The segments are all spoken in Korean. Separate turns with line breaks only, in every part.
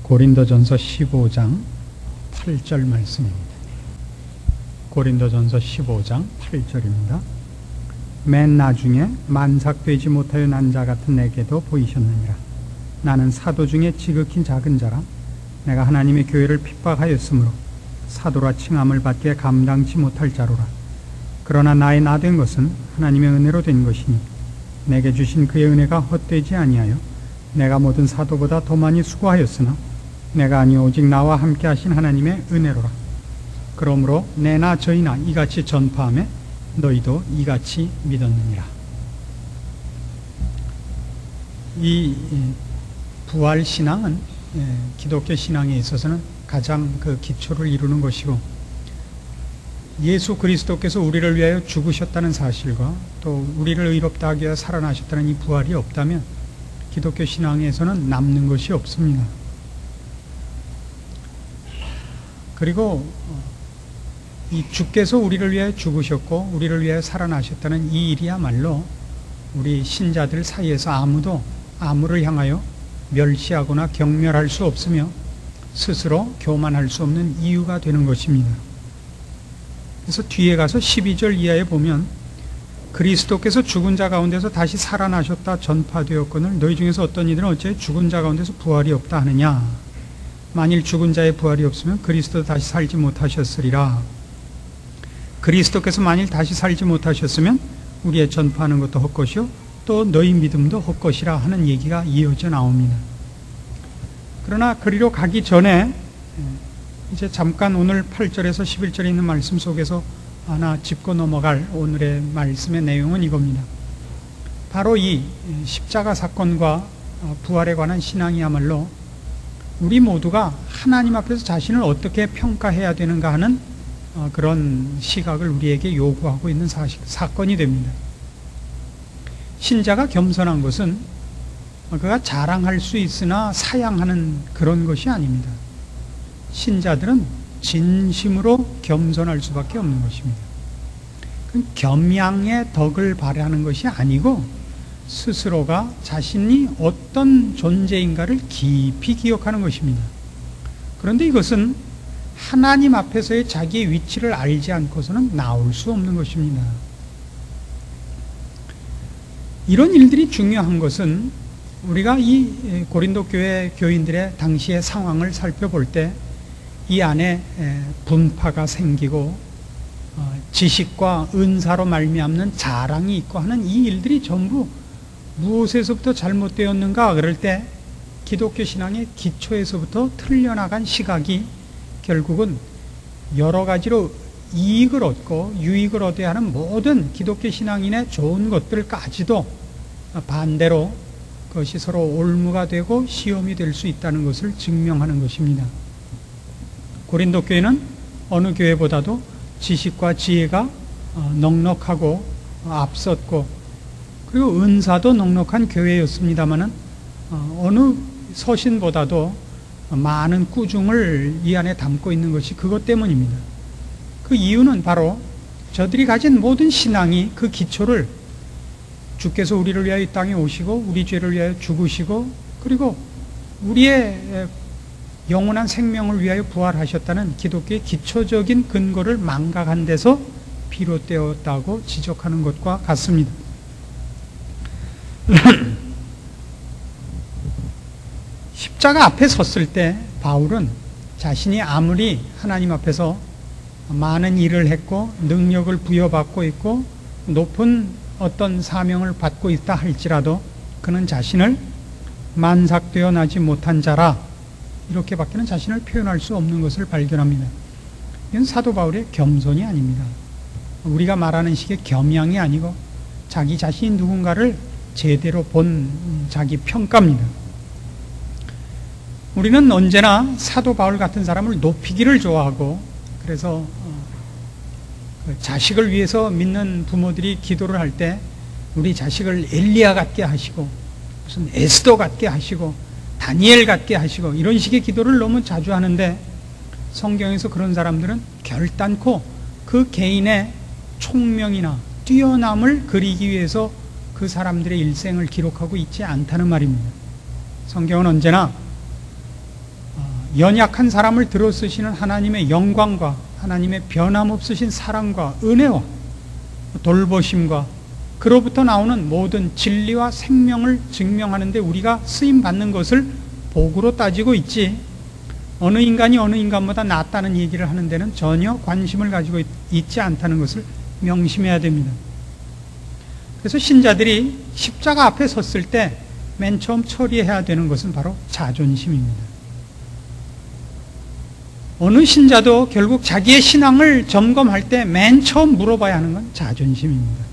고린도전서 15장 8절 말씀입니다. 고린도전서 15장 8절입니다. 맨 나중에 만삭되지 못하여 난 자 같은 내게도 보이셨느니라. 나는 사도 중에 지극히 작은 자라. 내가 하나님의 교회를 핍박하였으므로 사도라 칭함을 받기에 감당치 못할 자로라. 그러나 나의 나 된 것은 하나님의 은혜로 된 것이니 내게 주신 그의 은혜가 헛되지 아니하여 내가 모든 사도보다 더 많이 수고하였으나 내가 아니오 오직 나와 함께 하신 하나님의 은혜로라. 그러므로 내나 저희나 이같이 전파하며 너희도 이같이 믿었느니라. 이 부활신앙은 기독교 신앙에 있어서는 가장 그 기초를 이루는 것이고, 예수 그리스도께서 우리를 위하여 죽으셨다는 사실과 또 우리를 의롭다 하기 위하여 살아나셨다는 이 부활이 없다면 기독교 신앙에서는 남는 것이 없습니다. 그리고 이 주께서 우리를 위하여 죽으셨고 우리를 위하여 살아나셨다는 이 일이야말로 우리 신자들 사이에서 아무도 아무를 향하여 멸시하거나 경멸할 수 없으며 스스로 교만할 수 없는 이유가 되는 것입니다. 그래서 뒤에 가서 12절 이하에 보면 그리스도께서 죽은 자 가운데서 다시 살아나셨다 전파되었거늘 너희 중에서 어떤 이들은 어째 죽은 자 가운데서 부활이 없다 하느냐. 만일 죽은 자의 부활이 없으면 그리스도 다시 살지 못하셨으리라. 그리스도께서 만일 다시 살지 못하셨으면 우리의 전파하는 것도 헛것이요 또 너희 믿음도 헛것이라 하는 얘기가 이어져 나옵니다. 그러나 그리로 가기 전에 이제 잠깐 오늘 8절에서 11절에 있는 말씀 속에서 하나 짚고 넘어갈 오늘의 말씀의 내용은 이겁니다. 바로 이 십자가 사건과 부활에 관한 신앙이야말로 우리 모두가 하나님 앞에서 자신을 어떻게 평가해야 되는가 하는 그런 시각을 우리에게 요구하고 있는 사건이 됩니다. 신자가 겸손한 것은 그가 자랑할 수 있으나 사양하는 그런 것이 아닙니다. 신자들은 진심으로 겸손할 수밖에 없는 것입니다. 겸양의 덕을 발휘하는 것이 아니고 스스로가 자신이 어떤 존재인가를 깊이 기억하는 것입니다. 그런데 이것은 하나님 앞에서의 자기의 위치를 알지 않고서는 나올 수 없는 것입니다. 이런 일들이 중요한 것은 우리가 이 고린도 교회 교인들의 당시의 상황을 살펴볼 때 이 안에 분파가 생기고 지식과 은사로 말미암는 자랑이 있고 하는 이 일들이 전부 무엇에서부터 잘못되었는가 그럴 때 기독교 신앙의 기초에서부터 틀려나간 시각이 결국은 여러 가지로 이익을 얻고 유익을 얻어야 하는 모든 기독교 신앙인의 좋은 것들까지도 반대로 그것이 서로 올무가 되고 시험이 될 수 있다는 것을 증명하는 것입니다. 고린도 교회는 어느 교회보다도 지식과 지혜가 넉넉하고 앞섰고 그리고 은사도 넉넉한 교회였습니다마는 어느 서신보다도 많은 꾸중을 이 안에 담고 있는 것이 그것 때문입니다. 그 이유는 바로 저들이 가진 모든 신앙이 그 기초를 주께서 우리를 위하여 이 땅에 오시고 우리 죄를 위하여 죽으시고 그리고 우리의 영원한 생명을 위하여 부활하셨다는 기독교의 기초적인 근거를 망각한 데서 비롯되었다고 지적하는 것과 같습니다. 십자가 앞에 섰을 때 바울은 자신이 아무리 하나님 앞에서 많은 일을 했고 능력을 부여받고 있고 높은 어떤 사명을 받고 있다 할지라도 그는 자신을 만삭되어 나지 못한 자라 이렇게밖에는 자신을 표현할 수 없는 것을 발견합니다. 이건 사도 바울의 겸손이 아닙니다. 우리가 말하는 식의 겸양이 아니고 자기 자신이 누군가를 제대로 본 자기 평가입니다. 우리는 언제나 사도 바울 같은 사람을 높이기를 좋아하고 그래서 자식을 위해서 믿는 부모들이 기도를 할 때 우리 자식을 엘리야 같게 하시고 무슨 에스더 같게 하시고 다니엘 같게 하시고 이런 식의 기도를 너무 자주 하는데 성경에서 그런 사람들은 결단코 그 개인의 총명이나 뛰어남을 그리기 위해서 그 사람들의 일생을 기록하고 있지 않다는 말입니다. 성경은 언제나 연약한 사람을 들어쓰시는 하나님의 영광과 하나님의 변함없으신 사랑과 은혜와 돌보심과 그로부터 나오는 모든 진리와 생명을 증명하는 데 우리가 쓰임받는 것을 복으로 따지고 있지, 어느 인간이 어느 인간보다 낫다는 얘기를 하는 데는 전혀 관심을 가지고 있지 않다는 것을 명심해야 됩니다. 그래서 신자들이 십자가 앞에 섰을 때 맨 처음 처리해야 되는 것은 바로 자존심입니다. 어느 신자도 결국 자기의 신앙을 점검할 때 맨 처음 물어봐야 하는 건 자존심입니다.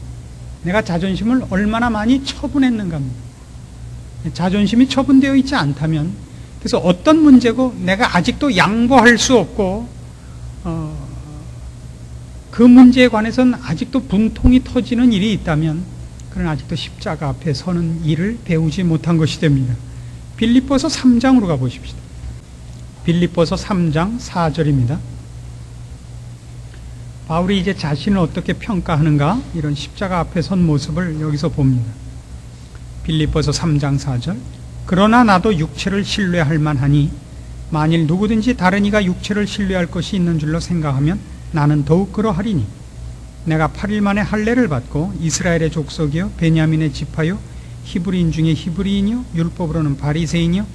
내가 자존심을 얼마나 많이 처분했는가 합니다. 자존심이 처분되어 있지 않다면, 그래서 어떤 문제고 내가 아직도 양보할 수 없고 그 문제에 관해서는 아직도 분통이 터지는 일이 있다면 그는 아직도 십자가 앞에 서는 일을 배우지 못한 것이 됩니다. 빌립보서 3장으로 가보십시다. 빌립보서 3장 4절입니다. 바울이 이제 자신을 어떻게 평가하는가, 이런 십자가 앞에 선 모습을 여기서 봅니다. 빌립보서 3장 4절. 그러나 나도 육체를 신뢰할 만하니 만일 누구든지 다른 이가 육체를 신뢰할 것이 있는 줄로 생각하면 나는 더욱 그러하리니 내가 8일 만에 할례를 받고 이스라엘의 족속이요 베냐민의 지파요 히브리인 중에 히브리인이요 율법으로는 바리새인이요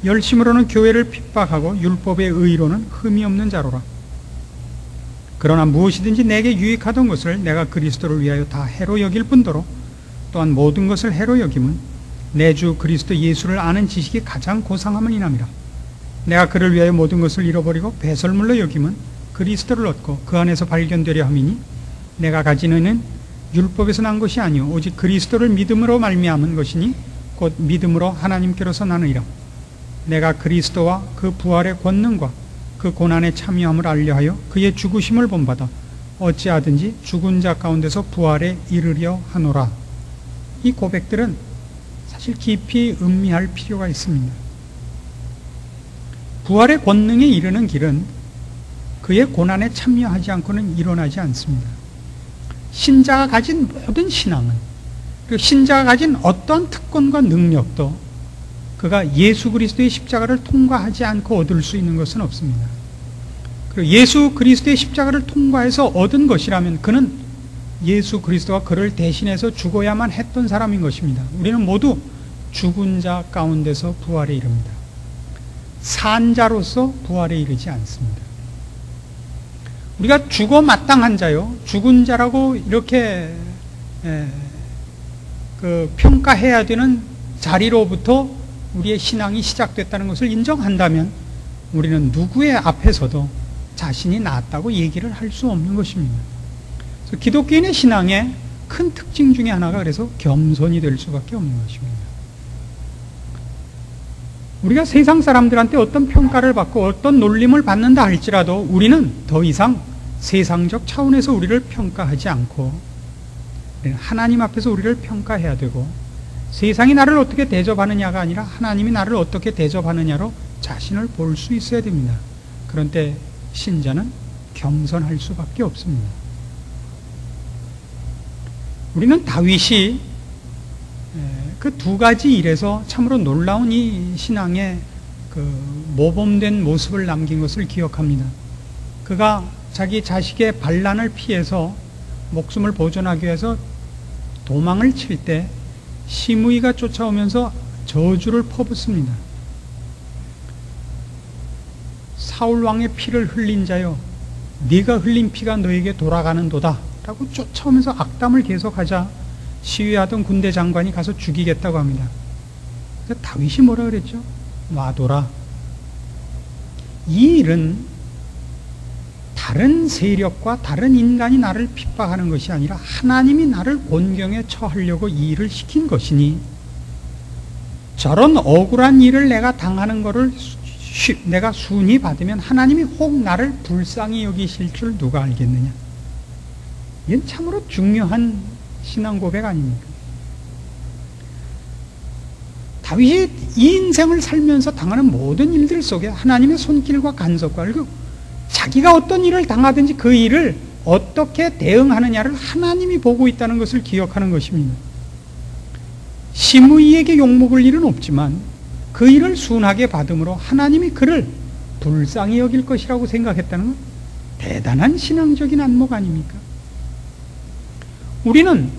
열심으로는 교회를 핍박하고 율법의 의로는 흠이 없는 자로라. 그러나 무엇이든지 내게 유익하던 것을 내가 그리스도를 위하여 다 해로 여길 뿐더러 또한 모든 것을 해로 여김은 내 주 그리스도 예수를 아는 지식이 가장 고상함은 이남이라. 내가 그를 위하여 모든 것을 잃어버리고 배설물로 여김은 그리스도를 얻고 그 안에서 발견되려 함이니 내가 가지는 이는 율법에서 난 것이 아니요 오직 그리스도를 믿음으로 말미암은 것이니 곧 믿음으로 하나님께로서 나느니라. 내가 그리스도와 그 부활의 권능과 그 고난에 참여함을 알려하여 그의 죽으심을 본받아 어찌하든지 죽은 자 가운데서 부활에 이르려 하노라. 이 고백들은 사실 깊이 음미할 필요가 있습니다. 부활의 권능에 이르는 길은 그의 고난에 참여하지 않고는 일어나지 않습니다. 신자가 가진 모든 신앙은, 그리고 신자가 가진 어떤 특권과 능력도 그가 예수 그리스도의 십자가를 통과하지 않고 얻을 수 있는 것은 없습니다. 그리고 예수 그리스도의 십자가를 통과해서 얻은 것이라면 그는 예수 그리스도가 그를 대신해서 죽어야만 했던 사람인 것입니다. 우리는 모두 죽은 자 가운데서 부활에 이릅니다. 산 자로서 부활에 이르지 않습니다. 우리가 죽어 마땅한 자요, 죽은 자라고 이렇게 평가해야 되는 자리로부터 우리의 신앙이 시작됐다는 것을 인정한다면 우리는 누구의 앞에서도 자신이 낫다고 얘기를 할 수 없는 것입니다. 그래서 기독교인의 신앙의 큰 특징 중에 하나가 그래서 겸손이 될 수밖에 없는 것입니다. 우리가 세상 사람들한테 어떤 평가를 받고 어떤 놀림을 받는다 할지라도 우리는 더 이상 세상적 차원에서 우리를 평가하지 않고 하나님 앞에서 우리를 평가해야 되고, 세상이 나를 어떻게 대접하느냐가 아니라 하나님이 나를 어떻게 대접하느냐로 자신을 볼 수 있어야 됩니다. 그런데 신자는 겸손할 수밖에 없습니다. 우리는 다윗이 그 두 가지 일에서 참으로 놀라운 이 신앙의 그 모범된 모습을 남긴 것을 기억합니다. 그가 자기 자식의 반란을 피해서 목숨을 보존하기 위해서 도망을 칠 때 시므이가 쫓아오면서 저주를 퍼붓습니다. 사울 왕의 피를 흘린 자여, 네가 흘린 피가 너에게 돌아가는도다 라고 쫓아오면서 악담을 계속하자 시위하던 군대 장관이 가서 죽이겠다고 합니다. 그래서 다윗이 뭐라 그랬죠? 놔둬라. 이 일은 다른 세력과 다른 인간이 나를 핍박하는 것이 아니라 하나님이 나를 곤경에 처하려고 이 일을 시킨 것이니, 저런 억울한 일을 내가 당하는 것을 내가 순히 받으면 하나님이 혹 나를 불쌍히 여기실 줄 누가 알겠느냐. 이건 참으로 중요한 신앙 고백 아닙니까? 다윗이 이 인생을 살면서 당하는 모든 일들 속에 하나님의 손길과 간섭과, 그리고 자기가 어떤 일을 당하든지 그 일을 어떻게 대응하느냐를 하나님이 보고 있다는 것을 기억하는 것입니다. 시므이에게 욕먹을 일은 없지만 그 일을 순하게 받음으로 하나님이 그를 불쌍히 여길 것이라고 생각했다는 건 대단한 신앙적인 안목 아닙니까? 우리는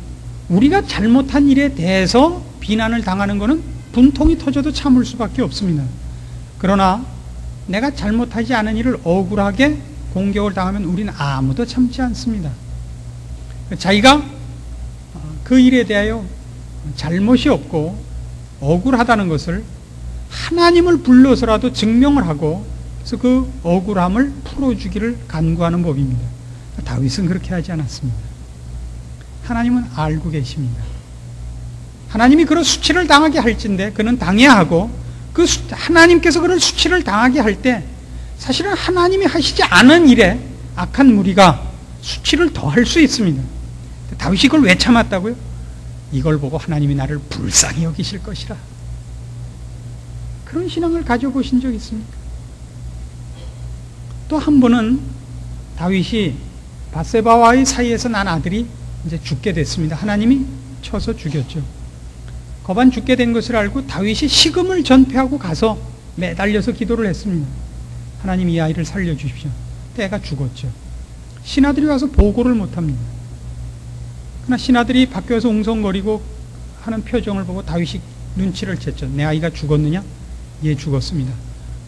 우리가 잘못한 일에 대해서 비난을 당하는 것은 분통이 터져도 참을 수밖에 없습니다. 그러나 내가 잘못하지 않은 일을 억울하게 공격을 당하면 우리는 아무도 참지 않습니다. 자기가 그 일에 대하여 잘못이 없고 억울하다는 것을 하나님을 불러서라도 증명을 하고 그래서 그 억울함을 풀어주기를 간구하는 법입니다. 다윗은 그렇게 하지 않았습니다. 하나님은 알고 계십니다. 하나님이 그런 수치를 당하게 할진데 그는 당해야 하고 그 하나님께서 그런 수치를 당하게 할 때 사실은 하나님이 하시지 않은 일에 악한 무리가 수치를 더할 수 있습니다. 다윗이 그걸 왜 참았다고요? 이걸 보고 하나님이 나를 불쌍히 여기실 것이라. 그런 신앙을 가져보신 적 있습니까? 또 한 번은 다윗이 밧세바와의 사이에서 난 아들이 이제 죽게 됐습니다. 하나님이 쳐서 죽였죠. 거반 죽게 된 것을 알고 다윗이 식음을 전폐하고 가서 매달려서 기도를 했습니다. 하나님 이 아이를 살려주십시오. 때가 죽었죠. 신하들이 와서 보고를 못합니다. 그러나 신하들이 밖에 와서 웅성거리고 하는 표정을 보고 다윗이 눈치를 챘죠. 내 아이가 죽었느냐? 예, 죽었습니다.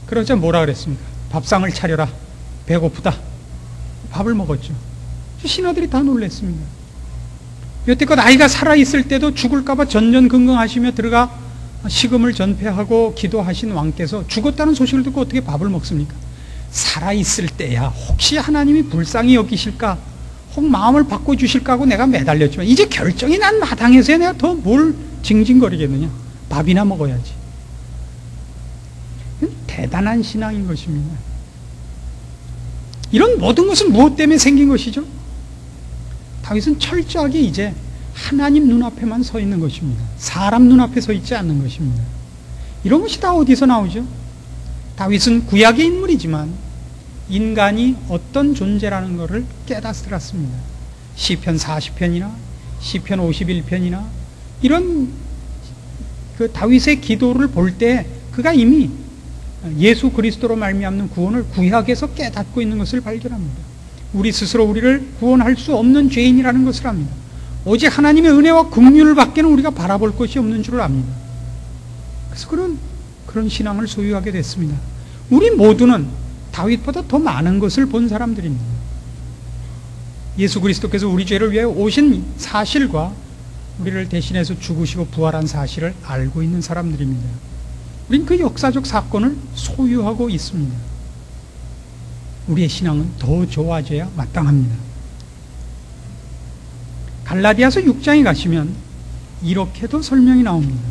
그러자 뭐라 그랬습니까? 밥상을 차려라. 배고프다. 밥을 먹었죠. 신하들이 다 놀랐습니다. 여태껏 아이가 살아있을 때도 죽을까봐 전전긍긍하시며 들어가 식음을 전폐하고 기도하신 왕께서 죽었다는 소식을 듣고 어떻게 밥을 먹습니까? 살아있을 때야 혹시 하나님이 불쌍히 여기실까, 혹 마음을 바꿔주실까 하고 내가 매달렸지만 이제 결정이 난 마당에서야 내가 더 뭘 징징거리겠느냐. 밥이나 먹어야지. 대단한 신앙인 것입니다. 이런 모든 것은 무엇 때문에 생긴 것이죠? 다윗은 철저하게 이제 하나님 눈앞에만 서 있는 것입니다. 사람 눈앞에 서 있지 않는 것입니다. 이런 것이 다 어디서 나오죠? 다윗은 구약의 인물이지만 인간이 어떤 존재라는 것을 깨닫습니다. 시편 40편이나 시편 51편이나 이런 그 다윗의 기도를 볼 때 그가 이미 예수 그리스도로 말미암는 구원을 구약에서 깨닫고 있는 것을 발견합니다. 우리 스스로 우리를 구원할 수 없는 죄인이라는 것을 압니다. 오직 하나님의 은혜와 긍휼을 밖에는 우리가 바라볼 것이 없는 줄을 압니다. 그래서 그런 신앙을 소유하게 됐습니다. 우리 모두는 다윗보다 더 많은 것을 본 사람들입니다. 예수 그리스도께서 우리 죄를 위해 오신 사실과 우리를 대신해서 죽으시고 부활한 사실을 알고 있는 사람들입니다. 우린 그 역사적 사건을 소유하고 있습니다. 우리의 신앙은 더 좋아져야 마땅합니다. 갈라디아서 6장에 가시면 이렇게도 설명이 나옵니다.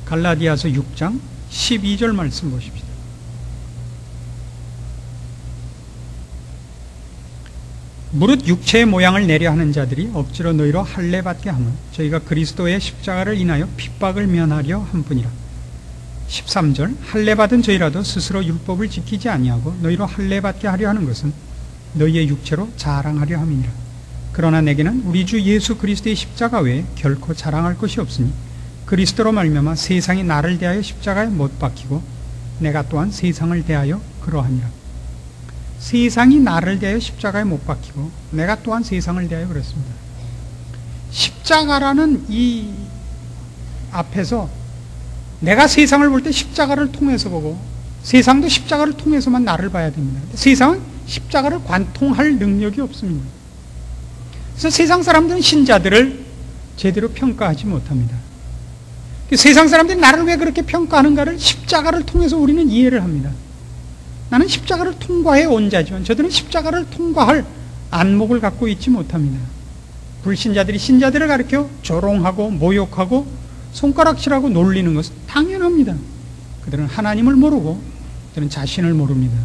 갈라디아서 6장 12절 말씀 보십시다. 무릇 육체의 모양을 내려 하는 자들이 억지로 너희로 할례받게 하면 저희가 그리스도의 십자가를 인하여 핍박을 면하려 함뿐이라. 13절 할례받은 저희라도 스스로 율법을 지키지 아니하고 너희로 할례받게 하려 하는 것은 너희의 육체로 자랑하려 함이니라. 그러나 내게는 우리 주 예수 그리스도의 십자가 외에 결코 자랑할 것이 없으니 그리스도로 말미암아 세상이 나를 대하여 십자가에 못 박히고 내가 또한 세상을 대하여 그러하니라. 세상이 나를 대하여 십자가에 못 박히고 내가 또한 세상을 대하여 그랬습니다. 십자가라는 이 앞에서 내가 세상을 볼 때 십자가를 통해서 보고 세상도 십자가를 통해서만 나를 봐야 됩니다. 세상은 십자가를 관통할 능력이 없습니다. 그래서 세상 사람들은 신자들을 제대로 평가하지 못합니다. 세상 사람들이 나를 왜 그렇게 평가하는가를 십자가를 통해서 우리는 이해를 합니다. 나는 십자가를 통과해 온 자지만 저들은 십자가를 통과할 안목을 갖고 있지 못합니다. 불신자들이 신자들을 가리켜 조롱하고 모욕하고 손가락질하고 놀리는 것은 당연합니다. 그들은 하나님을 모르고 그들은 자신을 모릅니다.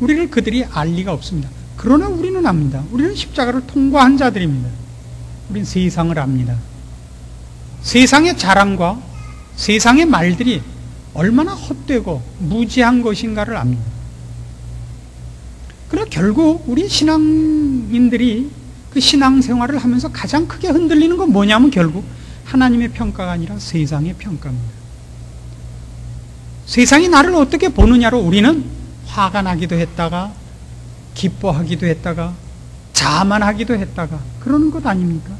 우리를 그들이 알 리가 없습니다. 그러나 우리는 압니다. 우리는 십자가를 통과한 자들입니다. 우리는 세상을 압니다. 세상의 자랑과 세상의 말들이 얼마나 헛되고 무지한 것인가를 압니다. 그러나 결국 우리 신앙인들이 그 신앙생활을 하면서 가장 크게 흔들리는 건 뭐냐면 결국 하나님의 평가가 아니라 세상의 평가입니다. 세상이 나를 어떻게 보느냐로 우리는 화가 나기도 했다가 기뻐하기도 했다가 자만하기도 했다가 그러는 것 아닙니까?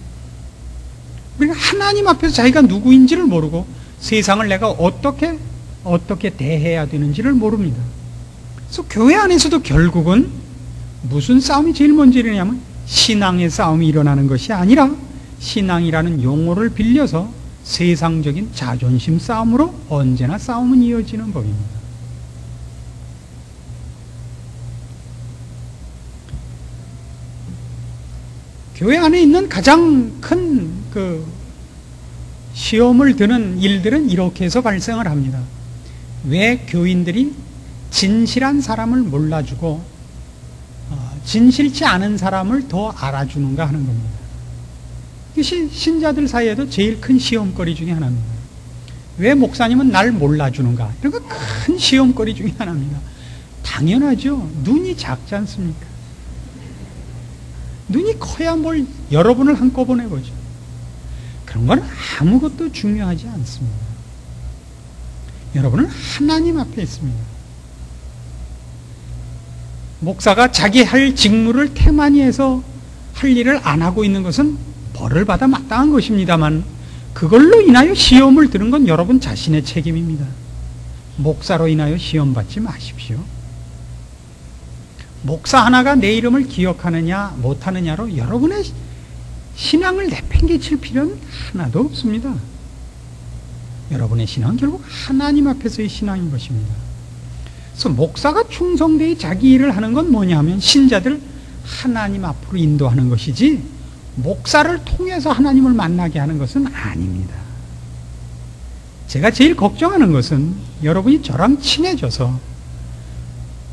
우리가 하나님 앞에서 자기가 누구인지를 모르고 세상을 내가 어떻게 대해야 되는지를 모릅니다. 그래서 교회 안에서도 결국은 무슨 싸움이 제일 먼저 일어나냐면 신앙의 싸움이 일어나는 것이 아니라 신앙이라는 용어를 빌려서 세상적인 자존심 싸움으로 언제나 싸움은 이어지는 법입니다. 교회 안에 있는 가장 큰 시험을 드는 일들은 이렇게 해서 발생을 합니다. 왜 교인들이 진실한 사람을 몰라주고 진실치 않은 사람을 더 알아주는가 하는 겁니다. 이것이 신자들 사이에도 제일 큰 시험거리 중에 하나입니다. 왜 목사님은 날 몰라주는가? 이런 거 큰 시험거리 중에 하나입니다. 당연하죠. 눈이 작지 않습니까? 눈이 커야 뭘 여러분을 한꺼번에 보죠. 그런 건 아무것도 중요하지 않습니다. 여러분은 하나님 앞에 있습니다. 목사가 자기 할 직무를 태만히 해서 할 일을 안 하고 있는 것은 벌을 받아 마땅한 것입니다만 그걸로 인하여 시험을 드는 건 여러분 자신의 책임입니다. 목사로 인하여 시험 받지 마십시오. 목사 하나가 내 이름을 기억하느냐 못하느냐로 여러분의 신앙을 내팽개칠 필요는 하나도 없습니다. 여러분의 신앙은 결국 하나님 앞에서의 신앙인 것입니다. 그래서 목사가 충성되이 자기 일을 하는 건 뭐냐 하면 신자들 하나님 앞으로 인도하는 것이지 목사를 통해서 하나님을 만나게 하는 것은 아닙니다. 제가 제일 걱정하는 것은 여러분이 저랑 친해져서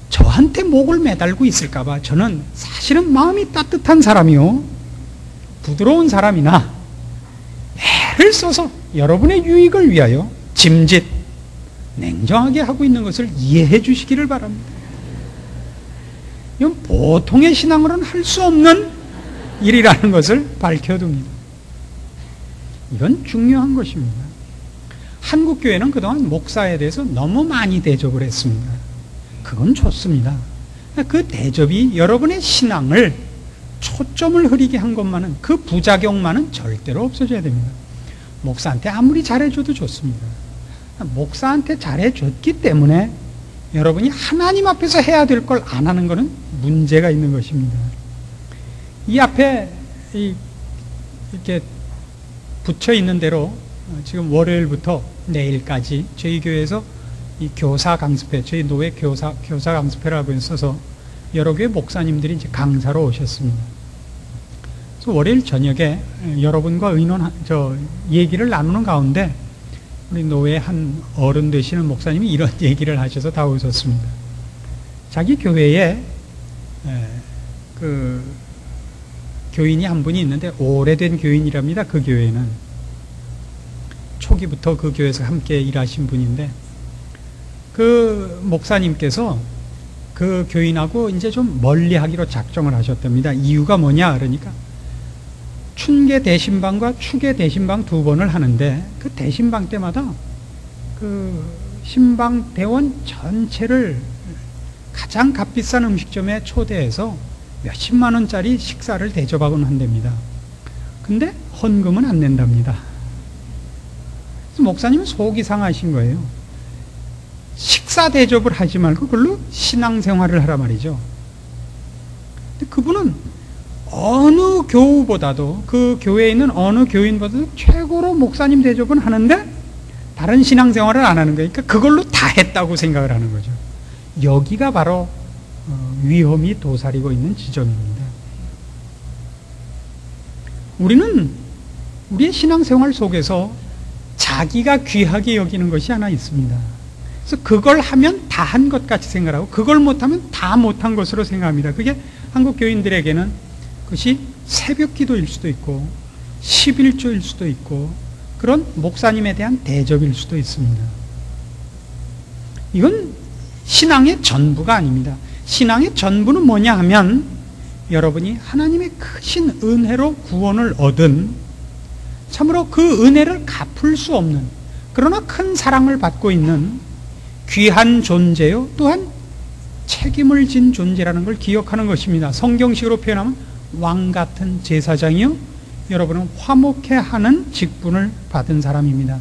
저한테 목을 매달고 있을까봐 저는 사실은 마음이 따뜻한 사람이요 부드러운 사람이나 애를 써서 여러분의 유익을 위하여 짐짓 냉정하게 하고 있는 것을 이해해 주시기를 바랍니다. 이건 보통의 신앙으로는 할 수 없는 일이라는 것을 밝혀둡니다. 이건 중요한 것입니다. 한국 교회는 그동안 목사에 대해서 너무 많이 대접을 했습니다. 그건 좋습니다. 그 대접이 여러분의 신앙을 초점을 흐리게 한 것만은 그 부작용만은 절대로 없어져야 됩니다. 목사한테 아무리 잘해줘도 좋습니다. 목사한테 잘해줬기 때문에 여러분이 하나님 앞에서 해야 될 걸 안 하는 것은 문제가 있는 것입니다. 이 앞에 이렇게 붙여 있는 대로 지금 월요일부터 내일까지 저희 교회에서 이 교사 강습회, 저희 노회 교사 강습회라고 써서 여러 교회 목사님들이 이제 강사로 오셨습니다. 그래서 월요일 저녁에 여러분과 얘기를 나누는 가운데 우리 노회 한 어른 되시는 목사님이 이런 얘기를 하셔서 다 웃었습니다. 자기 교회에 그 교인이 한 분이 있는데 오래된 교인이랍니다. 그 교회는 초기부터 그 교회에서 함께 일하신 분인데 그 목사님께서 그 교인하고 이제 좀 멀리 하기로 작정을 하셨답니다. 이유가 뭐냐 그러니까 춘계 대신방과 추계 대신방 두 번을 하는데 그 대신방 때마다 그 신방 대원 전체를 가장 값비싼 음식점에 초대해서 몇십만 원짜리 식사를 대접하곤 한답니다. 근데 헌금은 안 낸답니다. 그래서 목사님은 속이 상하신 거예요. 식사 대접을 하지 말고 그걸로 신앙생활을 하라 말이죠. 근데 그분은 어느 교우보다도 그 교회에 있는 어느 교인보다도 최고로 목사님 대접은 하는데 다른 신앙생활을 안 하는 거니까 그걸로 다 했다고 생각을 하는 거죠. 여기가 바로 위험이 도사리고 있는 지점입니다. 우리는 우리의 신앙생활 속에서 자기가 귀하게 여기는 것이 하나 있습니다. 그래서 그걸 하면 다 한 것 같이 생각하고 그걸 못하면 다 못한 것으로 생각합니다. 그게 한국 교인들에게는 그것이 새벽 기도일 수도 있고 11조일 수도 있고 그런 목사님에 대한 대접일 수도 있습니다. 이건 신앙의 전부가 아닙니다. 신앙의 전부는 뭐냐 하면 여러분이 하나님의 크신 은혜로 구원을 얻은, 참으로 그 은혜를 갚을 수 없는, 그러나 큰 사랑을 받고 있는 귀한 존재요, 또한 책임을 진 존재라는 걸 기억하는 것입니다. 성경식으로 표현하면 왕같은 제사장이요, 여러분은 화목해 하는 직분을 받은 사람입니다.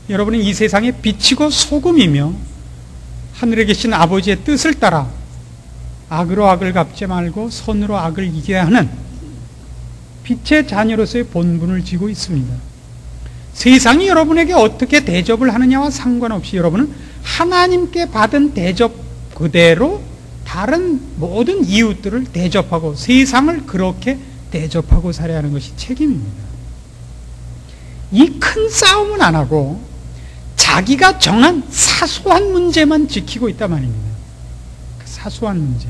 여러분은 이 세상의 빛이고 소금이며 하늘에 계신 아버지의 뜻을 따라 악으로 악을 갚지 말고 선으로 악을 이겨야 하는 빛의 자녀로서의 본분을 지고 있습니다. 세상이 여러분에게 어떻게 대접을 하느냐와 상관없이 여러분은 하나님께 받은 대접 그대로 다른 모든 이웃들을 대접하고 세상을 그렇게 대접하고 살아야 하는 것이 책임입니다. 이 큰 싸움은 안 하고 자기가 정한 사소한 문제만 지키고 있단 말입니다. 그 사소한 문제.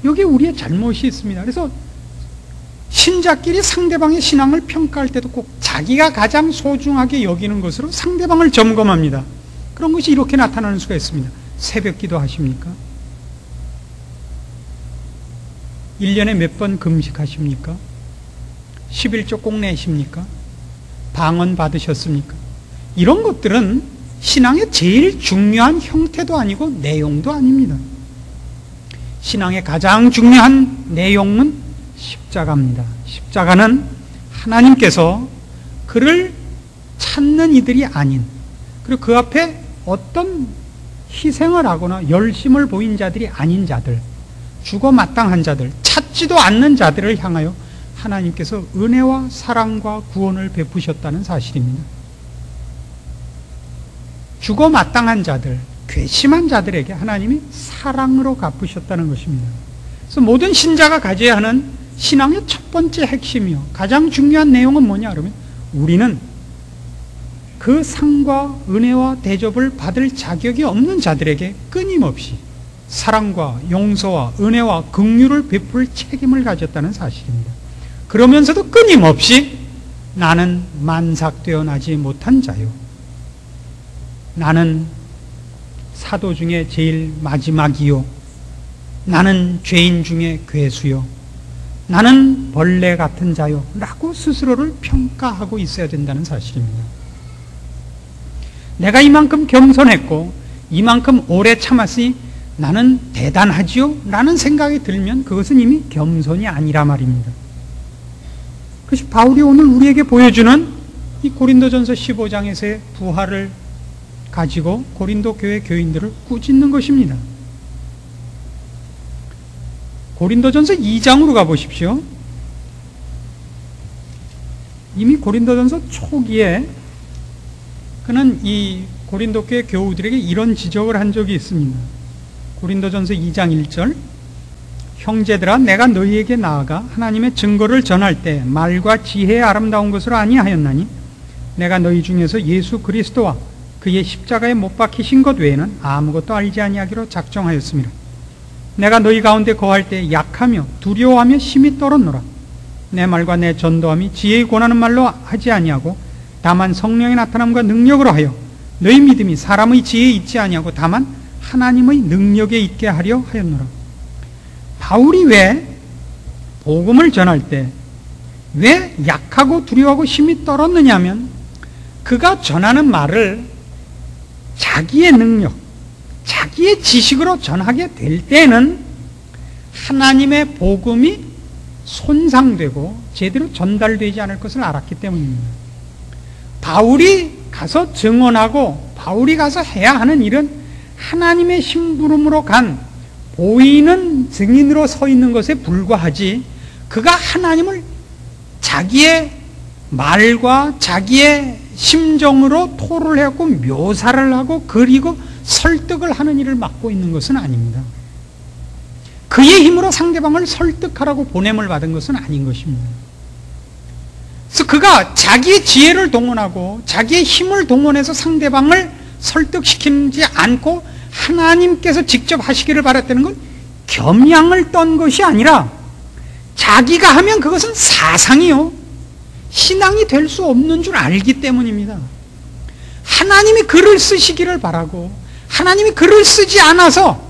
여기 우리의 잘못이 있습니다. 그래서 신자끼리 상대방의 신앙을 평가할 때도 꼭 자기가 가장 소중하게 여기는 것으로 상대방을 점검합니다. 그런 것이 이렇게 나타나는 수가 있습니다. 새벽 기도 하십니까? 1년에 몇 번 금식하십니까? 11조 꼭 내십니까? 방언 받으셨습니까? 이런 것들은 신앙의 제일 중요한 형태도 아니고 내용도 아닙니다. 신앙의 가장 중요한 내용은 십자가입니다. 십자가는 하나님께서 그를 찾는 이들이 아닌, 그리고 그 앞에 어떤 희생을 하거나 열심을 보인 자들이 아닌 자들, 죽어 마땅한 자들, 찾지도 않는 자들을 향하여 하나님께서 은혜와 사랑과 구원을 베푸셨다는 사실입니다. 죽어 마땅한 자들, 괘씸한 자들에게 하나님이 사랑으로 갚으셨다는 것입니다. 그래서 모든 신자가 가져야 하는 신앙의 첫 번째 핵심이요, 가장 중요한 내용은 뭐냐 그러면 우리는 그 상과 은혜와 대접을 받을 자격이 없는 자들에게 끊임없이 사랑과 용서와 은혜와 긍휼을 베풀 책임을 가졌다는 사실입니다. 그러면서도 끊임없이 나는 만삭되어 나지 못한 자요, 나는 사도 중에 제일 마지막이요, 나는 죄인 중에 괴수요, 나는 벌레 같은 자요 라고 스스로를 평가하고 있어야 된다는 사실입니다. 내가 이만큼 겸손했고 이만큼 오래 참았으니 나는 대단하지요 라는 생각이 들면 그것은 이미 겸손이 아니라 말입니다. 그것이 바울이 오늘 우리에게 보여주는 이 고린도전서 15장에서의 부활을 가지고 고린도 교회 교인들을 꾸짖는 것입니다. 고린도전서 2장으로 가보십시오. 이미 고린도전서 초기에 그는 이 고린도 교회 교우들에게 이런 지적을 한 적이 있습니다. 고린도전서 2장 1절, 형제들아 내가 너희에게 나아가 하나님의 증거를 전할 때 말과 지혜의 아름다운 것으로 아니하였나니 내가 너희 중에서 예수 그리스도와 그의 십자가에 못 박히신 것 외에는 아무것도 알지 아니하기로 작정하였습니다. 내가 너희 가운데 거할 때 약하며 두려워하며 심히 떨었노라. 내 말과 내 전도함이 지혜의 권하는 말로 하지 아니하고 다만 성령의 나타남과 능력으로 하여 너희 믿음이 사람의 지혜에 있지 아니하고 다만 하나님의 능력에 있게 하려 하였노라. 바울이 왜 복음을 전할 때 왜 약하고 두려워하고 심히 떨었느냐 하면 그가 전하는 말을 자기의 능력, 자기의 지식으로 전하게 될 때는 하나님의 복음이 손상되고 제대로 전달되지 않을 것을 알았기 때문입니다. 바울이 가서 증언하고 바울이 가서 해야 하는 일은 하나님의 심부름으로 간 보이는 증인으로 서 있는 것에 불과하지, 그가 하나님을 자기의 말과 자기의 심정으로 토를 해갖고 묘사를 하고 그리고 설득을 하는 일을 맡고 있는 것은 아닙니다. 그의 힘으로 상대방을 설득하라고 보냄을 받은 것은 아닌 것입니다. 그래서 그가 자기의 지혜를 동원하고 자기의 힘을 동원해서 상대방을 설득시키지 않고 하나님께서 직접 하시기를 바랐다는 건 겸양을 떤 것이 아니라 자기가 하면 그것은 사상이요, 신앙이 될 수 없는 줄 알기 때문입니다. 하나님이 글을 쓰시기를 바라고 하나님이 글을 쓰지 않아서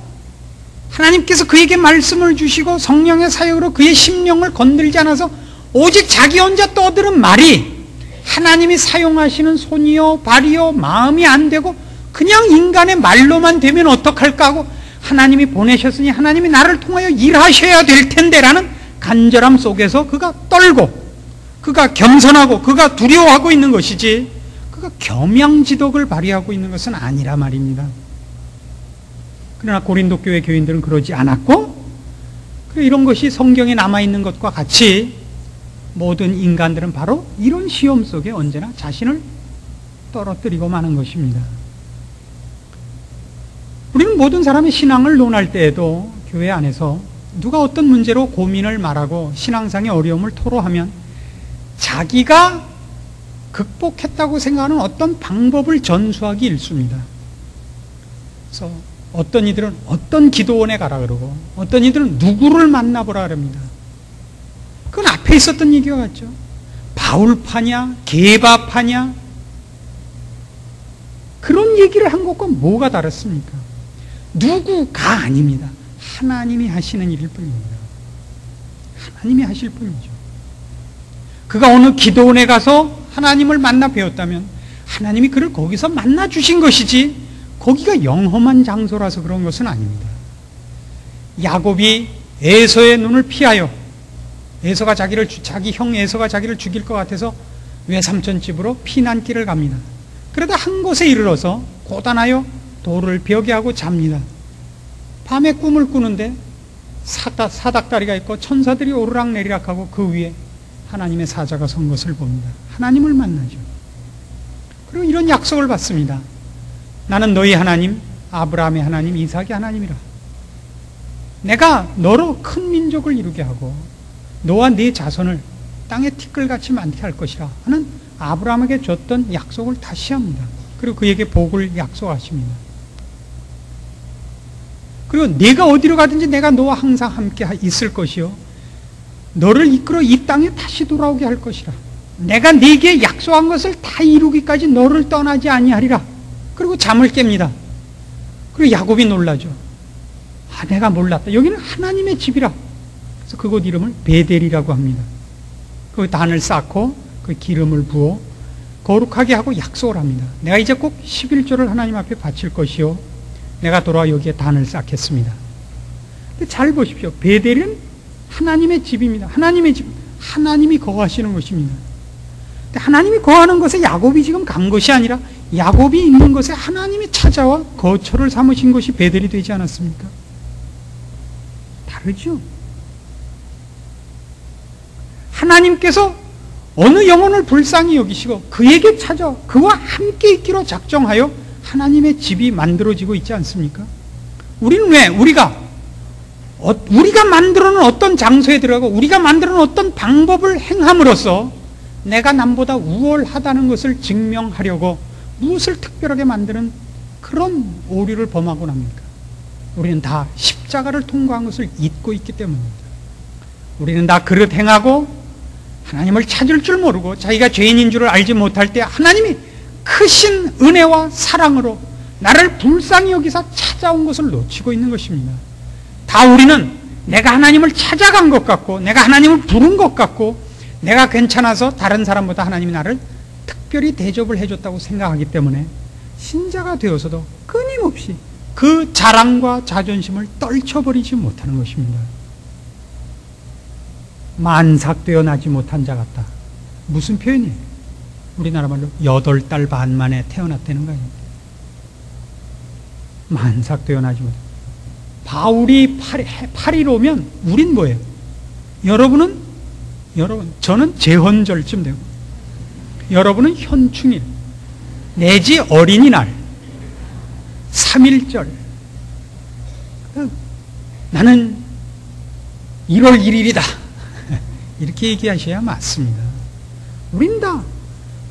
하나님께서 그에게 말씀을 주시고 성령의 사역으로 그의 심령을 건들지 않아서 오직 자기 혼자 떠드는 말이 하나님이 사용하시는 손이요 발이요 마음이 안 되고 그냥 인간의 말로만 되면 어떡할까 하고 하나님이 보내셨으니 하나님이 나를 통하여 일하셔야 될 텐데 라는 간절함 속에서 그가 떨고 그가 겸손하고 그가 두려워하고 있는 것이지 그가 겸양지덕을 발휘하고 있는 것은 아니라 말입니다. 그러나 고린도 교회 교인들은 그러지 않았고 이런 것이 성경에 남아있는 것과 같이 모든 인간들은 바로 이런 시험 속에 언제나 자신을 떨어뜨리고 마는 것입니다. 우리는 모든 사람의 신앙을 논할 때에도 교회 안에서 누가 어떤 문제로 고민을 말하고 신앙상의 어려움을 토로하면 자기가 극복했다고 생각하는 어떤 방법을 전수하기 일쑤입니다. 그래서 어떤 이들은 어떤 기도원에 가라 그러고 어떤 이들은 누구를 만나보라 그럽니다. 그건 앞에 있었던 얘기와 같죠. 바울파냐 게바파냐 그런 얘기를 한 것과 뭐가 다릅니까? 누구가 아닙니다. 하나님이 하시는 일일 뿐입니다. 하나님이 하실 뿐이죠. 그가 어느 기도원에 가서 하나님을 만나 배웠다면 하나님이 그를 거기서 만나 주신 것이지 거기가 영험한 장소라서 그런 것은 아닙니다. 야곱이 에서의 눈을 피하여 자기 형 에서가 자기를 죽일 것 같아서 외삼촌 집으로 피난길을 갑니다. 그러다 한 곳에 이르러서 고단하여 돌을 벽에 하고 잡니다. 밤에 꿈을 꾸는데 사닥다리가 있고 천사들이 오르락내리락하고 그 위에 하나님의 사자가 선 것을 봅니다. 하나님을 만나죠. 그리고 이런 약속을 받습니다. 나는 너희 하나님, 아브라함의 하나님, 이삭의 하나님이라. 내가 너로 큰 민족을 이루게 하고 너와 네 자손을 땅에 티끌같이 많게 할 것이라 하는 아브라함에게 줬던 약속을 다시 합니다. 그리고 그에게 복을 약속하십니다. 그리고 네가 어디로 가든지 내가 너와 항상 함께 있을 것이요 너를 이끌어 이 땅에 다시 돌아오게 할 것이라. 내가 네게 약속한 것을 다 이루기까지 너를 떠나지 아니하리라. 그리고 잠을 깹니다. 그리고 야곱이 놀라죠. 내가 몰랐다. 여기는 하나님의 집이라. 그래서 그곳 이름을 베델이라고 합니다. 그 단을 쌓고 그 기름을 부어 거룩하게 하고 약속을 합니다. 내가 이제 꼭 11조를 하나님 앞에 바칠 것이요 내가 돌아와 여기에 단을 쌓겠습니다. 근데 잘 보십시오. 베델은 하나님의 집입니다. 하나님의 집, 하나님이 거하시는 것입니다. 근데 하나님이 거하는 곳에 야곱이 지금 간 것이 아니라 야곱이 있는 곳에 하나님이 찾아와 거처를 삼으신 것이 베델이 되지 않았습니까? 다르죠. 하나님께서 어느 영혼을 불쌍히 여기시고 그에게 찾아 그와 함께 있기로 작정하여 하나님의 집이 만들어지고 있지 않습니까? 우리는 왜? 우리가 만들어놓은 어떤 장소에 들어가고 우리가 만들어놓은 어떤 방법을 행함으로써 내가 남보다 우월하다는 것을 증명하려고 무엇을 특별하게 만드는 그런 오류를 범하곤 합니까? 우리는 다 십자가를 통과한 것을 잊고 있기 때문입니다. 우리는 다 그릇 행하고 하나님을 찾을 줄 모르고 자기가 죄인인 줄을 알지 못할 때 하나님이 크신 은혜와 사랑으로 나를 불쌍히 여기사 찾아온 것을 놓치고 있는 것입니다. 다 우리는 내가 하나님을 찾아간 것 같고 내가 하나님을 부른 것 같고 내가 괜찮아서 다른 사람보다 하나님이 나를 특별히 대접을 해줬다고 생각하기 때문에 신자가 되어서도 끊임없이 그 자랑과 자존심을 떨쳐버리지 못하는 것입니다. 만삭되어 나지 못한 자 같다. 무슨 표현이에요? 우리나라 말로 8달 반 만에 태어났다는 거 아닙니까? 만삭되어 나지 못한. 바울이 8일 오면 우린 뭐예요? 여러분 저는 제헌절쯤 되고 여러분은 현충일 내지 어린이날 3.1절 나는 1월 1일이다 이렇게 얘기하셔야 맞습니다. 우린 다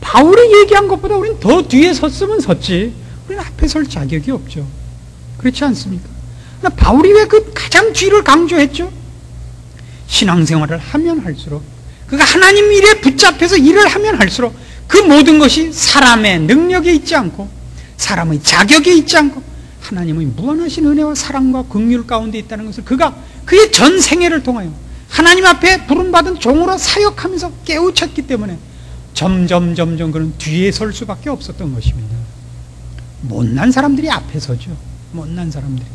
바울이 얘기한 것보다 우린 더 뒤에 섰으면 섰지 우리는 앞에 설 자격이 없죠. 그렇지 않습니까? 바울이 왜 그 가장 뒤를 강조했죠? 신앙생활을 하면 할수록 그가 하나님 일에 붙잡혀서 일을 하면 할수록 그 모든 것이 사람의 능력에 있지 않고 사람의 자격에 있지 않고 하나님의 무한하신 은혜와 사랑과 긍휼 가운데 있다는 것을 그가 그의 전 생애를 통하여 하나님 앞에 부름받은 종으로 사역하면서 깨우쳤기 때문에 점점 그는 뒤에 설 수밖에 없었던 것입니다. 못난 사람들이 앞에 서죠. 못난 사람들이.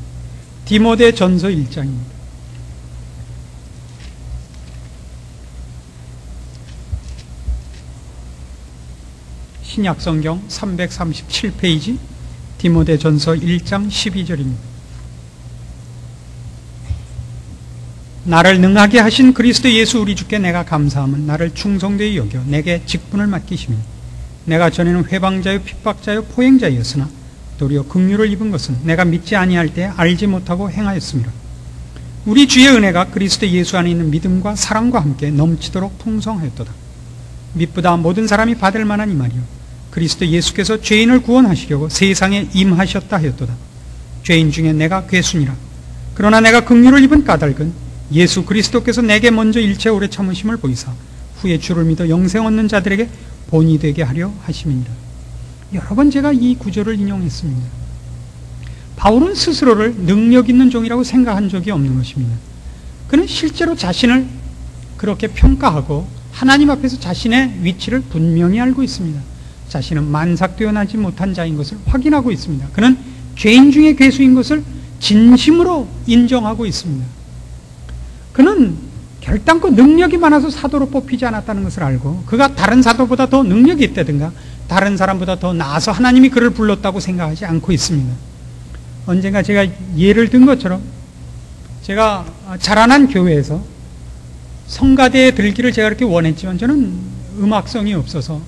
디모데 전서 1장입니다. 신약성경 337페이지 디모데 전서 1장 12절입니다. 나를 능하게 하신 그리스도 예수 우리 주께 내가 감사함은 나를 충성되이 여겨 내게 직분을 맡기시니 내가 전에는 회방자요 핍박자요 포행자였으나 도리어 긍휼을 입은 것은 내가 믿지 아니할 때 알지 못하고 행하였습니다. 우리 주의 은혜가 그리스도 예수 안에 있는 믿음과 사랑과 함께 넘치도록 풍성하였도다. 믿보다 모든 사람이 받을 만한 이 말이요 그리스도 예수께서 죄인을 구원하시려고 세상에 임하셨다 하였도다. 죄인 중에 내가 괴순이라. 그러나 내가 긍휼을 입은 까닭은 예수 그리스도께서 내게 먼저 일체 오래 참으심을 보이사 후에 주를 믿어 영생 얻는 자들에게 본이 되게 하려 하심이니라. 여러 번 제가 이 구절을 인용했습니다. 바울은 스스로를 능력 있는 종이라고 생각한 적이 없는 것입니다. 그는 실제로 자신을 그렇게 평가하고 하나님 앞에서 자신의 위치를 분명히 알고 있습니다. 자신은 만삭되어나지 못한 자인 것을 확인하고 있습니다. 그는 죄인 중에 괴수인 것을 진심으로 인정하고 있습니다. 그는 결단코 능력이 많아서 사도로 뽑히지 않았다는 것을 알고 그가 다른 사도보다 더 능력이 있다든가 다른 사람보다 더 나아서 하나님이 그를 불렀다고 생각하지 않고 있습니다. 언젠가 제가 예를 든 것처럼 제가 자라난 교회에서 성가대에 들기를 제가 그렇게 원했지만 저는 음악성이 없어서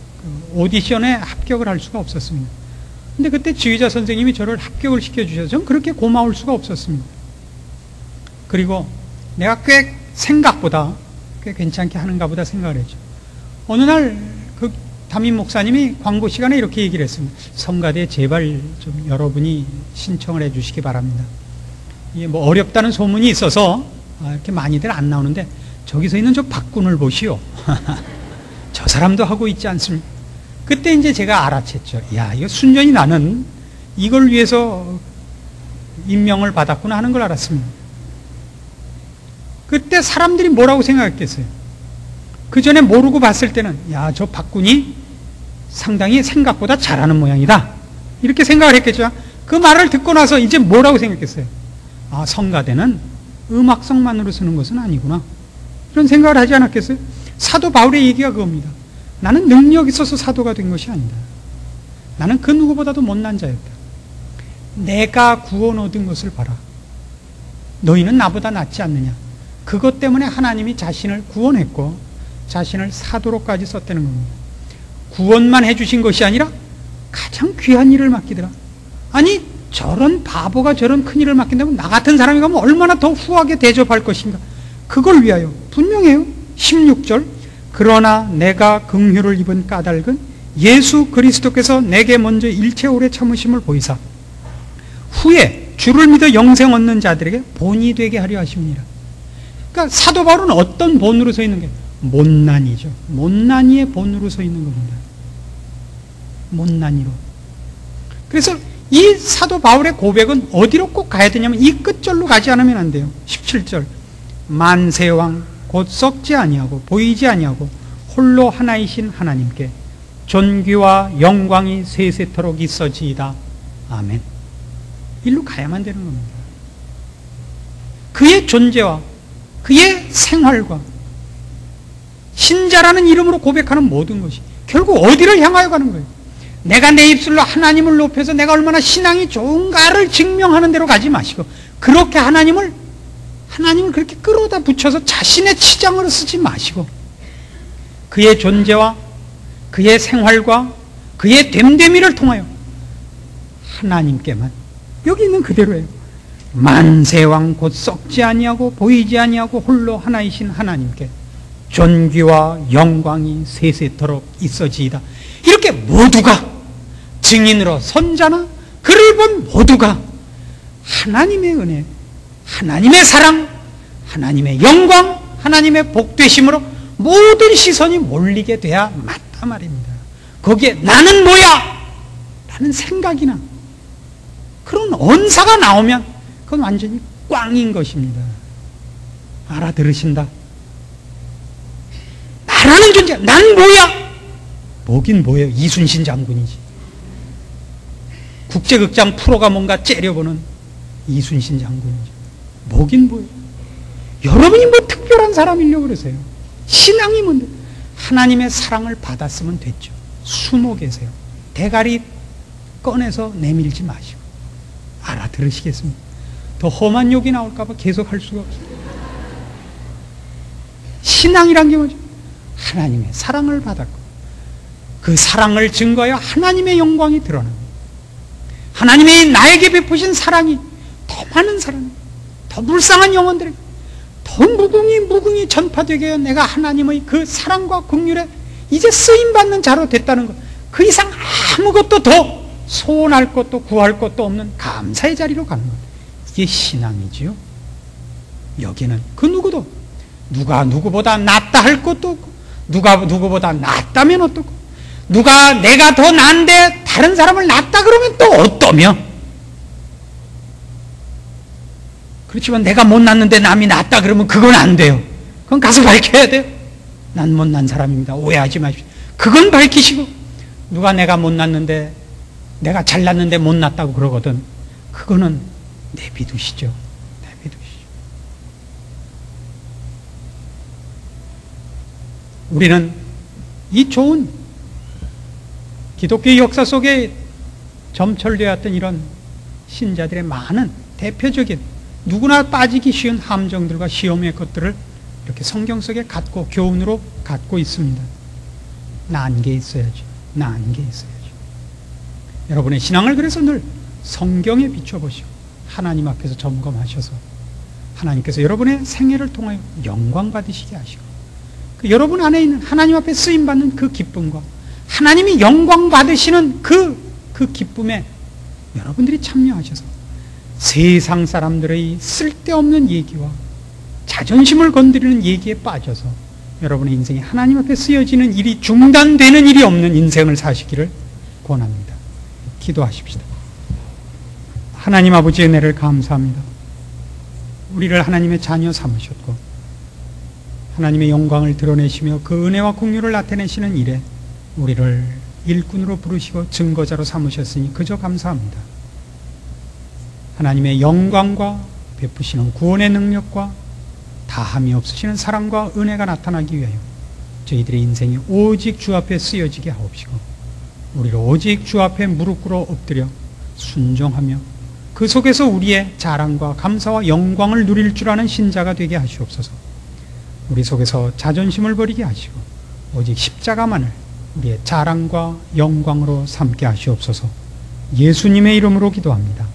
오디션에 합격을 할 수가 없었습니다. 근데 그때 지휘자 선생님이 저를 합격을 시켜주셔서 저는 그렇게 고마울 수가 없었습니다. 그리고 내가 생각보다 꽤 괜찮게 하는가 보다 생각을 했죠. 어느 날 그 담임 목사님이 광고 시간에 이렇게 얘기를 했습니다. 성가대에 제발 좀 여러분이 신청을 해 주시기 바랍니다. 이게 뭐 어렵다는 소문이 있어서 이렇게 많이들 안 나오는데 저기서 있는 저 박군을 보시오. 저 사람도 하고 있지 않습니까? 그때 이제 제가 알아챘죠. 야, 이거 순전히 나는 이걸 위해서 임명을 받았구나 하는 걸 알았습니다. 그때 사람들이 뭐라고 생각했겠어요? 그 전에 모르고 봤을 때는 야, 저 박군이 상당히 생각보다 잘하는 모양이다 이렇게 생각을 했겠죠. 그 말을 듣고 나서 이제 뭐라고 생각했어요? 아, 성가대는 음악성만으로 쓰는 것은 아니구나 이런 생각을 하지 않았겠어요? 사도 바울의 얘기가 그겁니다. 나는 능력이 있어서 사도가 된 것이 아니다. 나는 그 누구보다도 못난 자였다. 내가 구원 얻은 것을 봐라. 너희는 나보다 낫지 않느냐. 그것 때문에 하나님이 자신을 구원했고 자신을 사도로까지 썼다는 겁니다. 구원만 해주신 것이 아니라 가장 귀한 일을 맡기더라. 아니 저런 바보가 저런 큰 일을 맡긴다면 나 같은 사람이 가면 얼마나 더 후하게 대접할 것인가. 그걸 위하여 분명해요. 16절 그러나 내가 긍휼을 입은 까닭은 예수 그리스도께서 내게 먼저 일체 오래 참으심을 보이사 후에 주를 믿어 영생 얻는 자들에게 본이 되게 하려 하심이니라. 그러니까 사도 바울은 어떤 본으로 서 있는 게 못난이죠. 못난이의 본으로 서 있는 겁니다. 못난이로. 그래서 이 사도 바울의 고백은 어디로 꼭 가야 되냐면 이 끝절로 가지 않으면 안 돼요. 17절 만세왕 곧 썩지 아니하고 보이지 아니하고 홀로 하나이신 하나님께 존귀와 영광이 세세토록 있어지이다. 아멘. 일로 가야만 되는 겁니다. 그의 존재와 그의 생활과 신자라는 이름으로 고백하는 모든 것이 결국 어디를 향하여 가는 거예요? 내가 내 입술로 하나님을 높여서 내가 얼마나 신앙이 좋은가를 증명하는 대로 가지 마시고 그렇게 하나님을 그렇게 끌어다 붙여서 자신의 치장으로 쓰지 마시고 그의 존재와 그의 생활과 그의 됨됨이를 통하여 하나님께만 여기 있는 그대로예요. 만세왕 곧 썩지 아니하고 보이지 아니하고 홀로 하나이신 하나님께 존귀와 영광이 세세토록 있어지이다. 이렇게 모두가 증인으로 선자나 그를 본 모두가 하나님의 은혜, 하나님의 사랑, 하나님의 영광, 하나님의 복되심으로 모든 시선이 몰리게 돼야 맞다 말입니다. 거기에 나는 뭐야? 라는 생각이나 그런 언사가 나오면 그건 완전히 꽝인 것입니다. 알아들으신다. 나라는 존재, 난 뭐야? 뭐긴 뭐예요? 이순신 장군이지. 국제극장 프로가 뭔가 째려보는 이순신 장군이지. 뭐긴 뭐예요? 여러분이 뭐 특별한 사람이려고 그러세요? 신앙이 뭔데? 하나님의 사랑을 받았으면 됐죠. 숨어 계세요. 대가리 꺼내서 내밀지 마시고. 알아들으시겠습니까? 더 험한 욕이 나올까봐 계속 할 수가 없어요. 신앙이란 게 뭐죠? 하나님의 사랑을 받았고 그 사랑을 증거하여 하나님의 영광이 드러납니다. 하나님이 나에게 베푸신 사랑이 더 많은 사랑, 더 불쌍한 영혼들에게 더 무궁히 전파되게 하여 내가 하나님의 그 사랑과 긍휼에 이제 쓰임받는 자로 됐다는 것, 그 이상 아무것도 더 소원할 것도 구할 것도 없는 감사의 자리로 가는 것, 이게 신앙이지요. 여기는 그 누구도 누가 누구보다 낫다 할 것도 없고, 누가 누구보다 낫다면 어떻고, 누가 내가 더 나은데 다른 사람을 낫다 그러면 또 어떠며, 그렇지만 내가 못 났는데 남이 낫다 그러면 그건 안 돼요. 그건 가서 밝혀야 돼요. 난 못난 사람입니다. 오해하지 마십시오. 그건 밝히시고, 누가 내가 못 났는데 내가 잘났는데 못 났다고 그러거든, 그거는 내비두시죠. 내비두시죠. 우리는 이 좋은 기독교 역사 속에 점철되었던 이런 신자들의 많은 대표적인 누구나 빠지기 쉬운 함정들과 시험의 것들을 이렇게 성경 속에 갖고 교훈으로 갖고 있습니다. 난게 있어야죠. 난게 있어야죠. 여러분의 신앙을 그래서 늘 성경에 비춰보시고 하나님 앞에서 점검하셔서 하나님께서 여러분의 생애를 통하여 영광 받으시게 하시고, 그 여러분 안에 있는 하나님 앞에 쓰임받는 그 기쁨과 하나님이 영광 받으시는 그 기쁨에 여러분들이 참여하셔서 세상 사람들의 쓸데없는 얘기와 자존심을 건드리는 얘기에 빠져서 여러분의 인생이 하나님 앞에 쓰여지는 일이 중단되는 일이 없는 인생을 사시기를 권합니다. 기도하십시다. 하나님 아버지의 은혜를 감사합니다. 우리를 하나님의 자녀 삼으셨고 하나님의 영광을 드러내시며 그 은혜와 긍휼을 나타내시는 일에 우리를 일꾼으로 부르시고 증거자로 삼으셨으니 그저 감사합니다. 하나님의 영광과 베푸시는 구원의 능력과 다함이 없으시는 사랑과 은혜가 나타나기 위하여 저희들의 인생이 오직 주 앞에 쓰여지게 하옵시고, 우리를 오직 주 앞에 무릎 꿇어 엎드려 순종하며 그 속에서 우리의 자랑과 감사와 영광을 누릴 줄 아는 신자가 되게 하시옵소서. 우리 속에서 자존심을 버리게 하시고 오직 십자가만을 우리의 자랑과 영광으로 삼게 하시옵소서. 예수님의 이름으로 기도합니다.